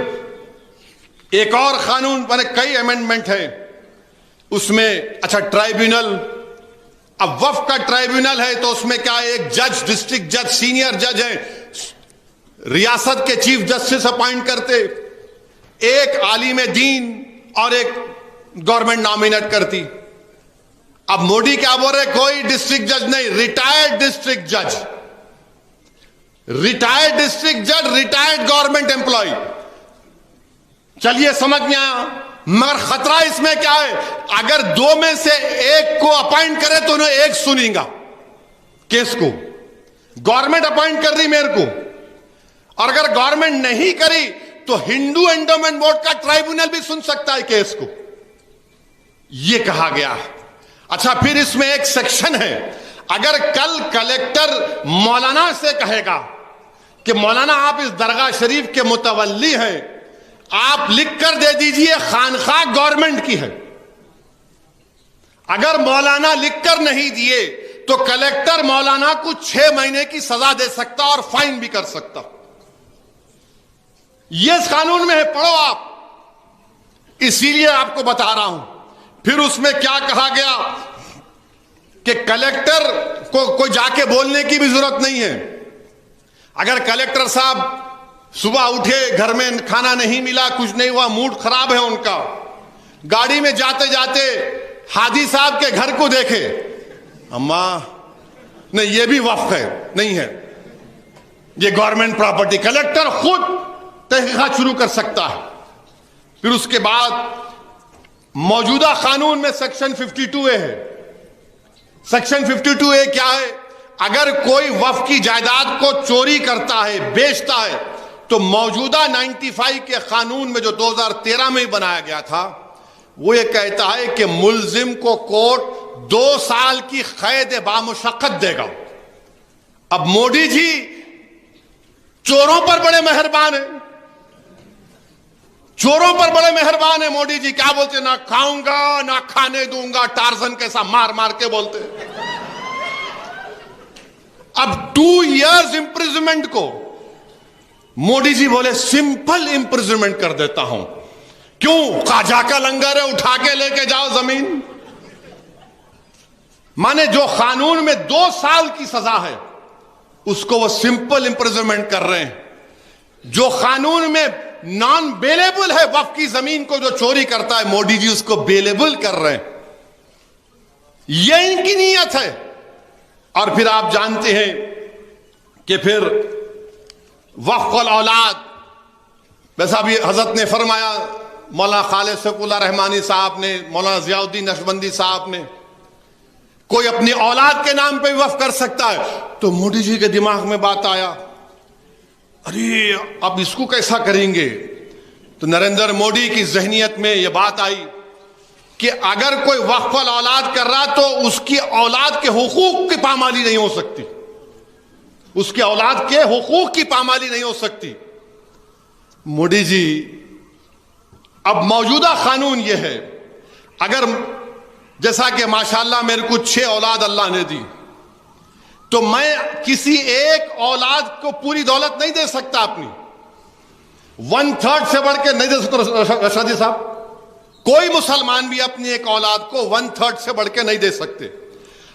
ایک اور قانون پر کئی امینڈمنٹ ہے اس میں. اچھا ٹرائیبیونل، اب وقف کا ٹرائیبیونل ہے تو اس میں کیا ہے؟ ایک جج، ڈسٹرکٹ جج، سینئر جج ہے، ریاست کے چیف جسٹس اپائنٹ کرتے، ایک عالم دین اور ایک گورنمنٹ نامینیٹ کرتی. اب مودی کیا بول رہے؟ کوئی ڈسٹرکٹ جج نہیں، ریٹائرڈ ڈسٹرکٹ جج، ریٹائرڈ ڈسٹرکٹ جج، ریٹائرڈ گورنمنٹ امپلائی. چلیے سمجھ میں آیا. مگر خطرہ اس میں کیا ہے؟ اگر 2 میں سے ایک کو اپائنٹ کرے تو انہیں ایک سنیں گا کیس کو. گورنمنٹ اپائنٹ کر رہی میرے کو، اور اگر گورنمنٹ نہیں کری تو ہندو انڈومنٹ بورڈ کا ٹرائیبیونل بھی سن سکتا ہے کیس کو. یہ کہا گیا. اچھا پھر اس میں ایک سیکشن ہے، اگر کل کلیکٹر مولانا سے کہے گا کہ مولانا آپ اس درگاہ شریف کے متولی ہیں، آپ لکھ کر دے دیجئے خانقاہ گورنمنٹ کی ہے. اگر مولانا لکھ کر نہیں دیے تو کلیکٹر مولانا کو 6 مہینے کی سزا دے سکتا اور فائن بھی کر سکتا. یہ اس قانون میں ہے، پڑھو آپ. اسی لیے آپ کو بتا رہا ہوں. پھر اس میں کیا کہا گیا کہ کلیکٹر کو کوئی جا کے بولنے کی بھی ضرورت نہیں ہے. اگر کلیکٹر صاحب صبح اٹھے، گھر میں کھانا نہیں ملا، کچھ نہیں ہوا، موڈ خراب ہے ان کا، گاڑی میں جاتے جاتے حاجی صاحب کے گھر کو دیکھے، اماں نہیں یہ بھی وقف ہے، نہیں ہے، یہ گورنمنٹ پراپرٹی، کلیکٹر خود تحقیقات شروع کر سکتا ہے. پھر اس کے بعد موجودہ قانون میں سیکشن 52A ہے. سیکشن 52A کیا ہے؟ اگر کوئی وقف کی جائیداد کو چوری کرتا ہے، بیچتا ہے، تو موجودہ 95 کے قانون میں جو 2013 میں بنایا گیا تھا وہ یہ کہتا ہے کہ ملزم کو کورٹ 2 سال کی قید بامشقت دے گا. اب مودی جی چوروں پر بڑے مہربان ہیں، چوروں پر بڑے مہربان ہیں مودی جی. کیا بولتے؟ نہ کھاؤں گا نہ کھانے دوں گا، ٹارزن کیسا مار مار کے بولتے. اب 2 ایئرز امپریزمنٹ کو مودی جی بولے سمپل امپریزمنٹ کر دیتا ہوں. کیوں؟ خواجہ کا لنگر ہے، اٹھا کے لے کے جاؤ زمین. مانے جو قانون میں 2 سال کی سزا ہے اس کو وہ سمپل امپریزمنٹ کر رہے ہیں. جو قانون میں نان بیلیبل ہے، وقف کی زمین کو جو چوری کرتا ہے، مودی جی اس کو بیلیبل کر رہے ہیں. یہ ان کی نیت ہے. اور پھر آپ جانتے ہیں کہ پھر وقف الاولاد، ویسا بھی حضرت نے فرمایا، مولانا خالد سیف اللہ رحمانی صاحب نے، مولانا ضیاء الدین نقشبندی صاحب نے، کوئی اپنی اولاد کے نام پہ بھی وقف کر سکتا ہے. تو مودی جی کے دماغ میں بات آیا، ارے اب اس کو کیسا کریں گے؟ تو نریندر مودی کی ذہنیت میں یہ بات آئی کہ اگر کوئی وقف الاولاد کر رہا تو اس کی اولاد کے حقوق کی پامالی نہیں ہو سکتی، اس کے اولاد کے حقوق کی پامالی نہیں ہو سکتی. مودی جی اب موجودہ قانون یہ ہے، اگر جیسا کہ ماشاءاللہ میرے کو 6 اولاد اللہ نے دی، تو میں کسی ایک اولاد کو پوری دولت نہیں دے سکتا اپنی, 1/3 سے بڑھ کے نہیں دے سکتا. رشاد جی صاحب, کوئی مسلمان بھی اپنی ایک اولاد کو 1/3 سے بڑھ کے نہیں دے سکتے.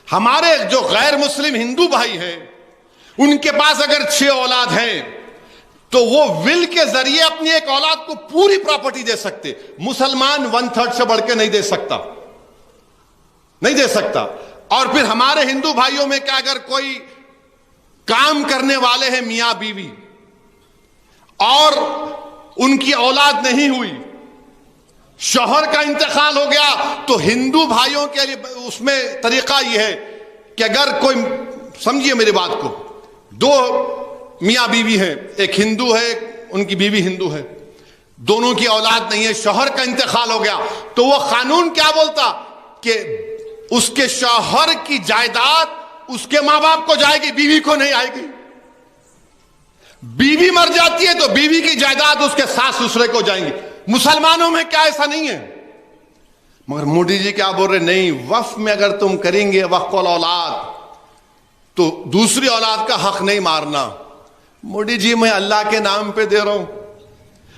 ہمارے جو غیر مسلم ہندو بھائی ہیں, ان کے پاس اگر 6 اولاد ہیں تو وہ ول کے ذریعے اپنی ایک اولاد کو پوری پراپرٹی دے سکتے. مسلمان 1/3 سے بڑھ کے نہیں دے سکتا, نہیں دے سکتا. اور پھر ہمارے ہندو بھائیوں میں کیا, اگر کوئی کام کرنے والے ہیں میاں بیوی اور ان کی اولاد نہیں ہوئی, شوہر کا انتقال ہو گیا, تو ہندو بھائیوں کے لیے اس میں طریقہ یہ ہے کہ اگر کوئی, سمجھیے میری بات کو, 2 میاں بیوی ہیں, ایک ہندو ہے ان کی بیوی ہندو ہے, دونوں کی اولاد نہیں ہے, شوہر کا انتقال ہو گیا, تو وہ قانون کیا بولتا کہ اس کے شوہر کی جائیداد اس کے ماں باپ کو جائے گی, بیوی کو نہیں آئے گی. بیوی مر جاتی ہے تو بیوی کی جائیداد اس کے ساس سسرے کو جائیں گی. مسلمانوں میں کیا ایسا نہیں ہے؟ مگر مودی جی کیا بول رہے, نہیں, وقف میں اگر تم کریں گے وقف الاولاد تو دوسری اولاد کا حق نہیں مارنا. مودی جی میں اللہ کے نام پہ دے رہا ہوں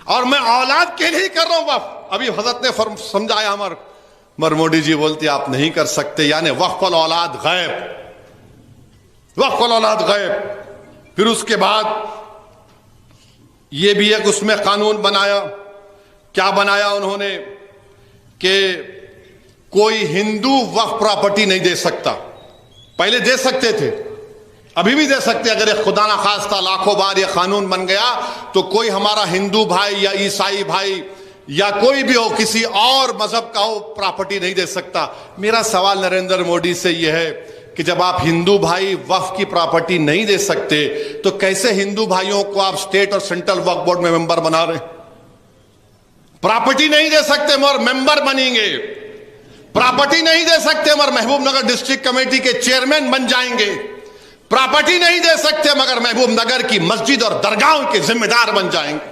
اور میں اولاد کے لیے کر رہا ہوں وقف. ابھی حضرت نے سمجھایا ہمارے, مگر مودی جی بولتے آپ نہیں کر سکتے, یعنی وقف الاولاد غیب, وقف الاولاد غیب. پھر اس کے بعد یہ بھی ایک اس میں قانون بنایا. کیا بنایا انہوں نے کہ کوئی ہندو وقف پراپرٹی نہیں دے سکتا. پہلے دے سکتے تھے, ابھی بھی دے سکتے, اگر یہ خدا نخواستہ لاکھوں بار یہ قانون بن گیا تو کوئی ہمارا ہندو بھائی یا عیسائی بھائی یا کوئی بھی ہو, کسی اور مذہب کا ہو, پراپرٹی نہیں دے سکتا. میرا سوال نریندر مودی سے یہ ہے کہ جب آپ ہندو بھائی وقف کی پراپرٹی نہیں دے سکتے تو کیسے ہندو بھائیوں کو آپ اسٹیٹ اور سینٹرل وقف بورڈ میں ممبر بنا رہے ہیں؟ پراپرٹی نہیں دے سکتے مگر ممبر بنیں گے, پراپرٹی نہیں دے سکتے مگر محبوب نگر ڈسٹرکٹ کمیٹی کے چیئرمین بن جائیں گے, پراپرٹی نہیں دے سکتے مگر محبوب نگر کی مسجد اور درگاہوں کے ذمہ دار بن جائیں گے.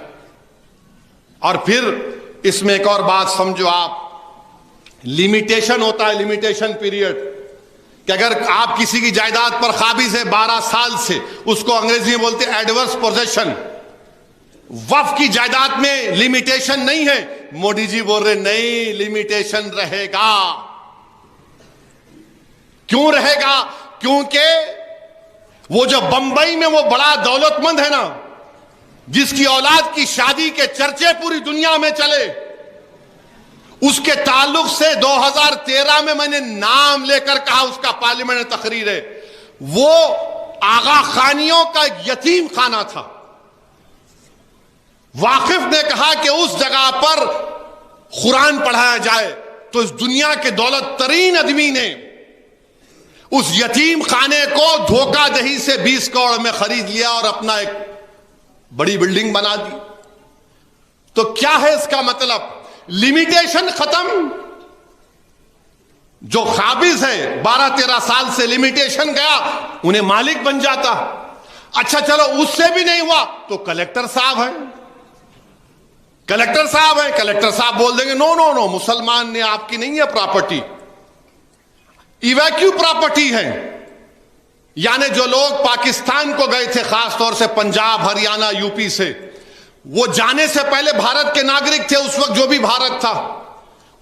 اور پھر اس میں ایک اور بات سمجھو آپ, لمیٹیشن ہوتا ہے, لمیٹیشن پیریڈ, کہ اگر آپ کسی کی جائیداد پر قابض ہے 12 سال سے, اس کو انگریزی میں بولتے ہیں ایڈورس پوزیشن. وقف کی جائیداد میں لمیٹیشن نہیں ہے. مودی جی بول رہے نہیں, لمیٹیشن رہے گا. کیوں رہے گا؟ کیونکہ وہ جو بمبئی میں وہ بڑا دولت مند ہے نا, جس کی اولاد کی شادی کے چرچے پوری دنیا میں چلے, اس کے تعلق سے 2013 میں نے نام لے کر کہا, اس کا پارلیمنٹ میں تقریر ہے, وہ آغا خانیوں کا یتیم خانہ تھا. واقف نے کہا کہ اس جگہ پر قرآن پڑھایا جائے, تو اس دنیا کے دولت ترین آدمی نے اس یتیم خانے کو دھوکہ دہی سے 20 کروڑ میں خرید لیا اور اپنا ایک بڑی بلڈنگ بنا دی. تو کیا ہے اس کا مطلب؟ لمیٹیشن ختم. جو قابض ہے 12-13 سال سے لمیٹیشن گیا, انہیں مالک بن جاتا. اچھا چلو اس سے بھی نہیں ہوا تو کلیکٹر صاحب ہیں, کلیکٹر صاحب ہیں, کلیکٹر صاحب بول دیں گے نو نو نو, مسلمان نے آپ کی نہیں ہے پراپرٹی, ایویکیو پراپرٹی ہے. یعنی جو لوگ پاکستان کو گئے تھے, خاص طور سے پنجاب, ہریانہ, یو پی سے, وہ جانے سے پہلے بھارت کے ناگرک تھے اس وقت, جو بھی بھارت تھا,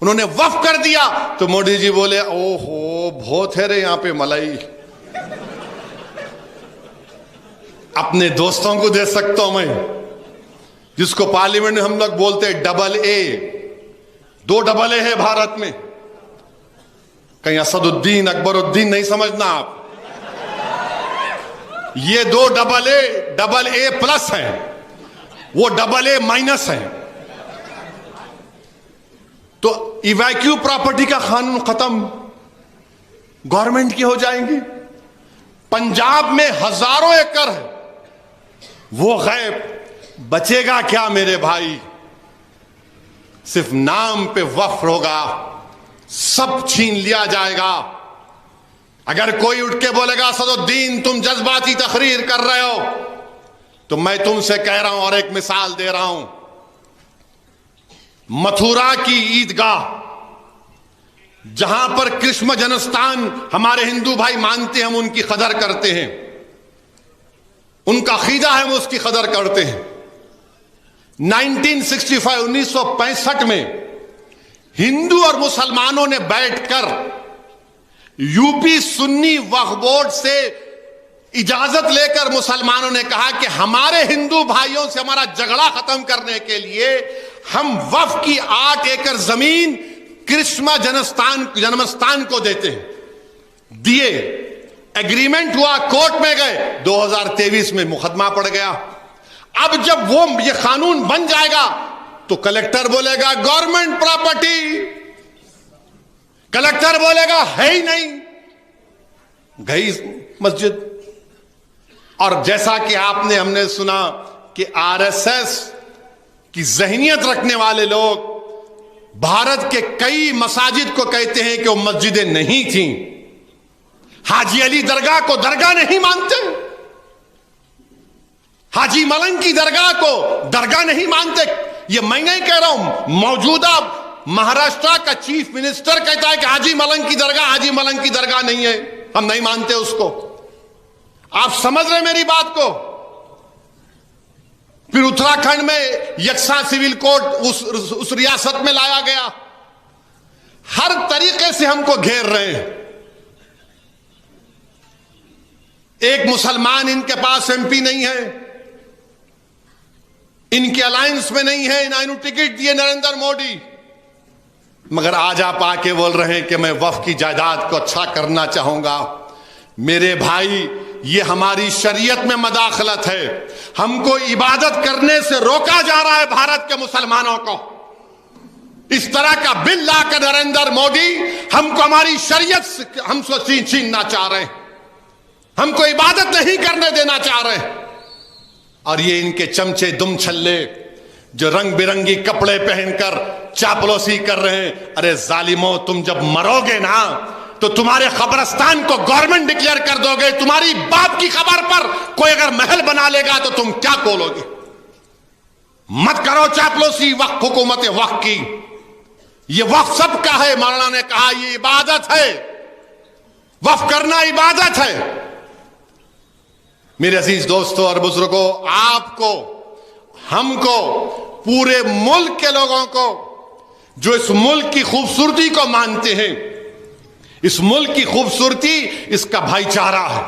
انہوں نے وقف کر دیا. تو مودی جی بولے او ہو بہت ہے رے یہاں پہ ملائی, اپنے دوستوں کو دے سکتا ہوں میں, جس کو پارلیمنٹ میں ہم لوگ بولتے ہیں ڈبل اے. 2 ڈبل اے ہے بھارت میں, کہیں اسد الدین اکبر الدین نہیں سمجھنا آپ, یہ 2 ڈبل اے پلس ہیں, وہ ڈبل اے مائنس ہیں. تو ایویکیو پراپرٹی کا قانون ختم, گورنمنٹ کی ہو جائیں گی. پنجاب میں ہزاروں ایکڑ ہے, وہ غیب. بچے گا کیا میرے بھائی؟ صرف نام پہ وقف ہوگا, سب چھین لیا جائے گا. اگر کوئی اٹھ کے بولے گا اسد الدین تم جذباتی تقریر کر رہے ہو, تو میں تم سے کہہ رہا ہوں اور ایک مثال دے رہا ہوں. متھورا کی عیدگاہ جہاں پر کرشم جنستان ہمارے ہندو بھائی مانتے ہیں، ہم ان کی قدر کرتے ہیں، ان کا عقیدہ ہے، ہم اس کی قدر کرتے ہیں۔ 1965 میں ہندو اور مسلمانوں نے بیٹھ کر یو پی سنی وقف بورڈ سے اجازت لے کر مسلمانوں نے کہا کہ ہمارے ہندو بھائیوں سے ہمارا جھگڑا ختم کرنے کے لیے ہم وقف کی 8 ایکڑ زمین کرشما جنمستان کو دیتے ہیں۔ دیے، ایگریمنٹ ہوا، کورٹ میں گئے، 2023 میں مقدمہ پڑ گیا۔ اب جب وہ یہ قانون بن جائے گا تو کلیکٹر بولے گا گورنمنٹ پراپرٹی، کلیکٹر بولے گا ہے ہی نہیں، گئی مسجد۔ اور جیسا کہ ہم نے سنا کہ آر ایس ایس کی ذہنیت رکھنے والے لوگ بھارت کے کئی مساجد کو کہتے ہیں کہ وہ مسجدیں نہیں تھیں، حاجی علی درگاہ کو درگاہ نہیں مانتے، حاجی ملنگ کی درگاہ کو درگاہ نہیں مانتے۔ یہ میں نہیں کہہ رہا ہوں، موجودہ مہاراشٹرا کا چیف منسٹر کہتا ہے کہ حاجی ملنگ کی درگاہ نہیں ہے، ہم نہیں مانتے اس کو۔ آپ سمجھ رہے میری بات کو؟ پھر اتراکھنڈ میں یکساں سول کوڈ اس ریاست میں لایا گیا۔ ہر طریقے سے ہم کو گھیر رہے ہیں۔ ایک مسلمان ان کے پاس ایم پی نہیں ہے، ان کے الائنس میں نہیں ہے، نہ انہوں ٹکٹ دیے نریندر مودی، مگر آج آپ آ کے بول رہے ہیں کہ میں وقف کی جائیداد کو اچھا کرنا چاہوں گا۔ میرے بھائی، یہ ہماری شریعت میں مداخلت ہے، ہم کو عبادت کرنے سے روکا جا رہا ہے بھارت کے مسلمانوں کو۔ اس طرح کا بل لا کر نریندر مودی ہم کو ہماری شریعت سے ہم سے چھیننا چاہ رہے ہیں، ہم کو عبادت نہیں کرنے دینا چاہ رہے ہیں۔ اور یہ ان کے چمچے دم چھلے جو رنگ برنگی کپڑے پہن کر چاپلوسی کر رہے ہیں، ارے ظالموں، تم جب مرو گے نا تو تمہارے قبرستان کو گورنمنٹ ڈکلیئر کر دو گے۔ تمہاری باپ کی خبر پر کوئی اگر محل بنا لے گا تو تم کیا کھولو گے؟ مت کرو چاپلوسی وقف، حکومت وقف کی۔ یہ وقف سب کا ہے، مولانا نے کہا یہ عبادت ہے، وقف کرنا عبادت ہے۔ میرے عزیز دوستوں اور بزرگوں، آپ کو، ہم کو، پورے ملک کے لوگوں کو جو اس ملک کی خوبصورتی کو مانتے ہیں، اس ملک کی خوبصورتی اس کا بھائی چارہ ہے،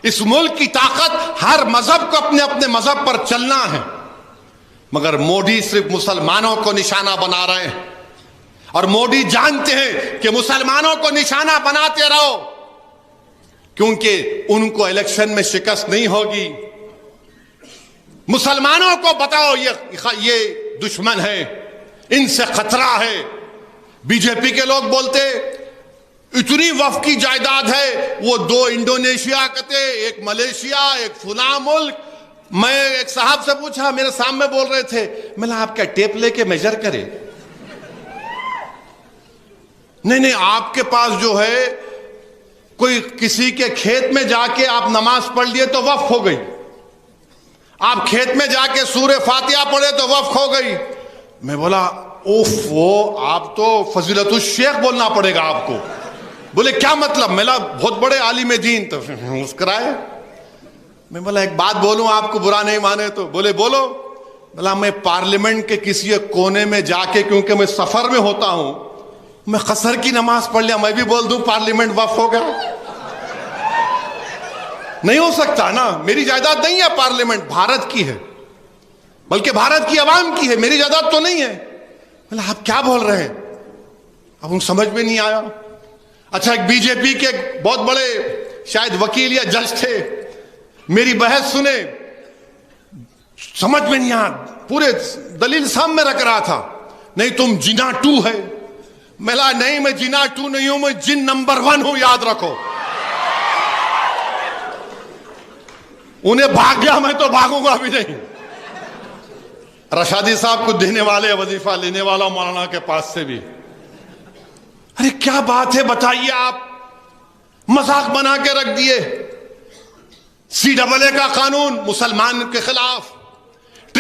اس ملک کی طاقت ہر مذہب کو اپنے اپنے مذہب پر چلنا ہے، مگر مودی صرف مسلمانوں کو نشانہ بنا رہے ہیں، اور مودی جانتے ہیں کہ مسلمانوں کو نشانہ بناتے رہو کیونکہ ان کو الیکشن میں شکست نہیں ہوگی۔ مسلمانوں کو بتاؤ یہ دشمن ہے، ان سے خطرہ ہے۔ بی جے پی کے لوگ بولتے اتنی وقف کی جائیداد ہے، وہ 2 انڈونیشیا کہتے، ایک ملیشیا، ایک فلاں ملک۔ میں ایک صاحب سے پوچھا، میرے سامنے بول رہے تھے، میں نے آپ کا ٹیپ لے کے میجر کرے؟ نہیں، آپ کے پاس جو ہے کوئی کسی کے کھیت میں جا کے آپ نماز پڑھ لیے تو وقف ہو گئی، آپ کھیت میں جا کے سورہ فاتحہ پڑھے تو وقف ہو گئی۔ میں بولا اوف، وہ آپ تو فضیلت الشیخ بولنا پڑے گا آپ کو۔ بولے کیا مطلب؟ میں بہت بڑے عالم دین، تو مسکرائے۔ میں بولا ایک بات بولوں، آپ کو برا نہیں مانے تو؟ بولے بولو۔ بولا میں پارلیمنٹ کے کسی ایک کونے میں جا کے، کیونکہ میں سفر میں ہوتا ہوں، میں قصر کی نماز پڑھ لیا، میں بھی بول دوں پارلیمنٹ وقف ہو گیا؟ نہیں ہو سکتا نا، میری جائیداد نہیں ہے پارلیمنٹ، بھارت کی ہے، بلکہ بھارت کی عوام کی ہے، میری جائیداد تو نہیں ہے۔ بولا آپ کیا بول رہے ہیں؟ اب ان سمجھ میں نہیں آیا۔ اچھا، ایک بی جے پی کے بہت بڑے شاید وکیل یا جج تھے، میری بحث سنے، سمجھ میں نہیں آیا، پورے دلیل سامنے رکھ رہا تھا، نہیں تم جنا 2 ہے۔ میں کہا نہیں، میں جنا 2 نہیں ہوں، میں جن نمبر 1 ہوں، یاد رکھو۔ انہیں بھاگ گیا، میں تو بھاگوں گا بھی نہیں۔ رشادی صاحب کو دینے والے، وظیفہ لینے والا مولانا کے پاس سے بھی، ارے کیا بات ہے بتائیے، آپ مذاق بنا کے رکھ دیے۔ CAA کا قانون مسلمان کے خلاف،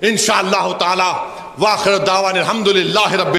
انشاءاللہ تعالی. واخر دعوانا الحمدللہ رب